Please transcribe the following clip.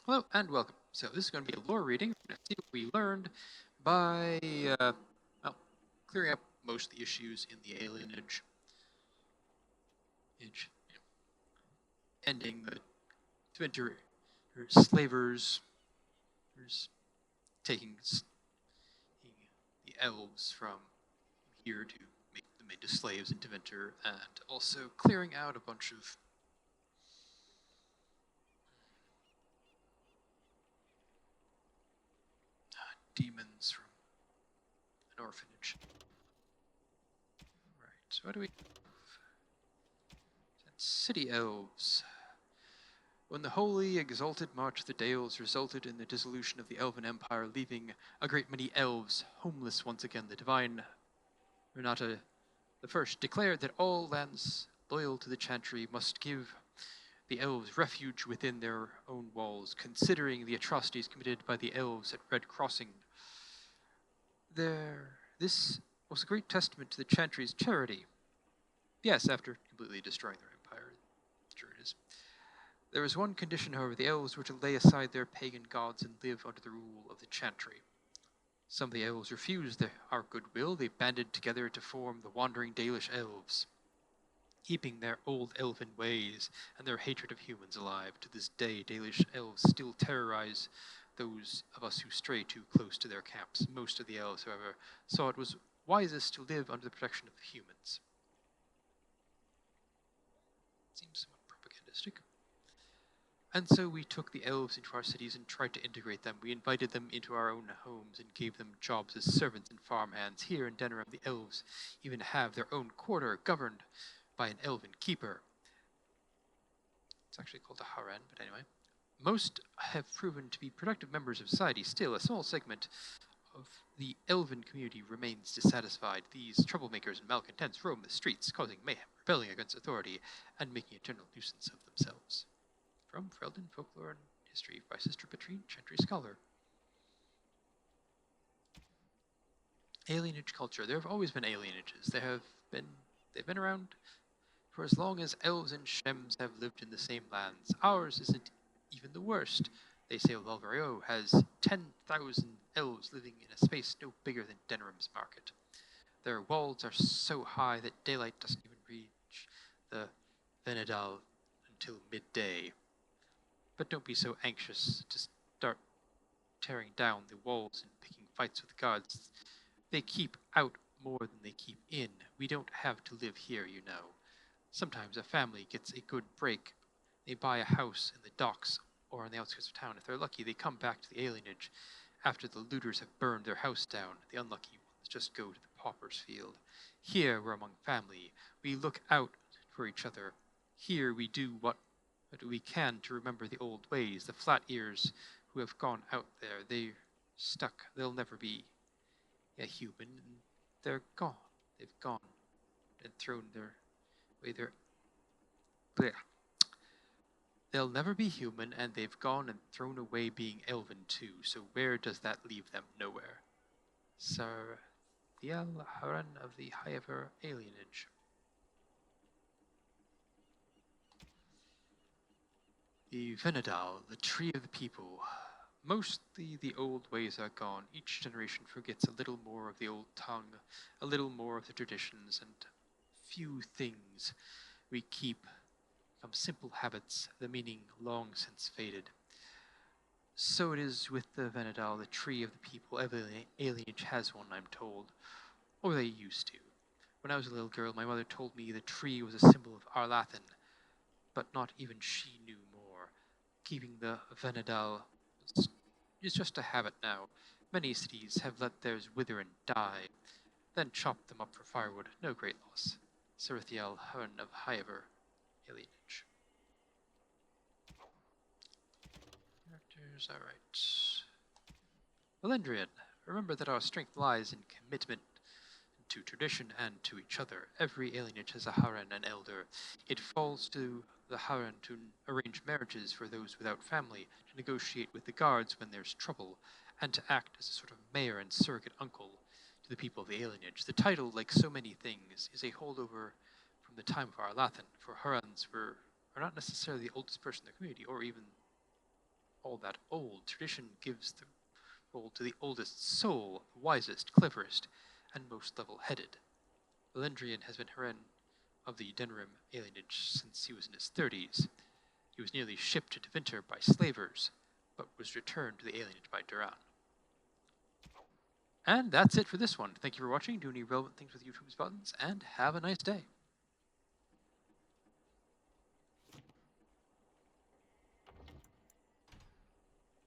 Hello and welcome. So this is going to be a lore reading. We're going to see what we learned by, well, clearing up most of the issues in the Alienage. Ending the winter slavers, taking the elves from here to make them into slaves into winter, and also clearing out a bunch of demons from an orphanage. Right, so what do we have? City elves. When the holy, exalted march of the Dales resulted in the dissolution of the Elven Empire, leaving a great many elves homeless once again, the divine Renata the First declared that all lands loyal to the Chantry must give the elves refuge within their own walls, considering the atrocities committed by the elves at Red Crossing. This was a great testament to the Chantry's charity. Yes, after completely destroying their empire. Sure it is. There was one condition, however: the elves were to lay aside their pagan gods and live under the rule of the Chantry. Some of the elves refused our goodwill. They banded together to form the Wandering Dalish Elves, keeping their old elven ways and their hatred of humans alive. To this day, Dalish elves still terrorize those of us who stray too close to their camps. Most of the elves, however, saw it was wisest to live under the protection of the humans. Seems somewhat propagandistic. And so we took the elves into our cities and tried to integrate them. We invited them into our own homes and gave them jobs as servants and farmhands. Here in Denerim, the elves even have their own quarter, governed by an elven keeper. It's actually called a harem, but anyway. Most have proven to be productive members of society. Still, a small segment of the elven community remains dissatisfied. These troublemakers and malcontents roam the streets, causing mayhem, rebelling against authority, and making a general nuisance of themselves. From Freldon Folklore and History by Sister Petrine, Chantry Scholar. Alienage culture. There have always been alienages. They've been around for as long as elves and shems have lived in the same lands. Ours isn't even the worst. They say Valvario has 10,000 elves living in a space no bigger than Denerim's market. Their walls are so high that daylight doesn't even reach the Venedal until midday. But don't be so anxious to start tearing down the walls and picking fights with guards. They keep out more than they keep in. We don't have to live here, you know. Sometimes a family gets a good break. They buy a house in the docks or on the outskirts of town. If they're lucky, they come back to the alienage after the looters have burned their house down. The unlucky ones just go to the pauper's field. Here we're among family. We look out for each other. Here we do what we can to remember the old ways. The flat ears who have gone out there, they're stuck. They'll never be a human. They're gone. They've gone and thrown their bleh. They'll never be human, and they've gone and thrown away being elven too. So where does that leave them? Nowhere. Sir Thiel Haran of the Highever Alienage. The Venedal, the tree of the people. Mostly the old ways are gone. Each generation forgets a little more of the old tongue, a little more of the traditions, and few things we keep become simple habits, the meaning long since faded. So it is with the Venedal, the tree of the people. Every alienage has one, I'm told. Or they used to. When I was a little girl, my mother told me the tree was a symbol of Arlathan, but not even she knew more. Keeping the Venedal is just a habit now. Many cities have let theirs wither and die, then chopped them up for firewood. No great loss. Sirithiel Hun of Highever, Alienage. Characters, alright. Valendrian, remember that our strength lies in commitment to tradition and to each other. Every alienage has a Haran, an elder. It falls to the Haran to arrange marriages for those without family, to negotiate with the guards when there's trouble, and to act as a sort of mayor and surrogate uncle to the people of the alienage. The title, like so many things, is a holdover from the time of Arlathan, for Harans are not necessarily the oldest person in the community, or even all that old. Tradition gives the role to the oldest soul, wisest, cleverest, and most level-headed. Valendrian has been Heren of the Denrim alienage since he was in his 30s. He was nearly shipped to Winter by slavers, but was returned to the alienage by Duran. And that's it for this one. Thank you for watching. Do any relevant things with YouTube's buttons, and have a nice day.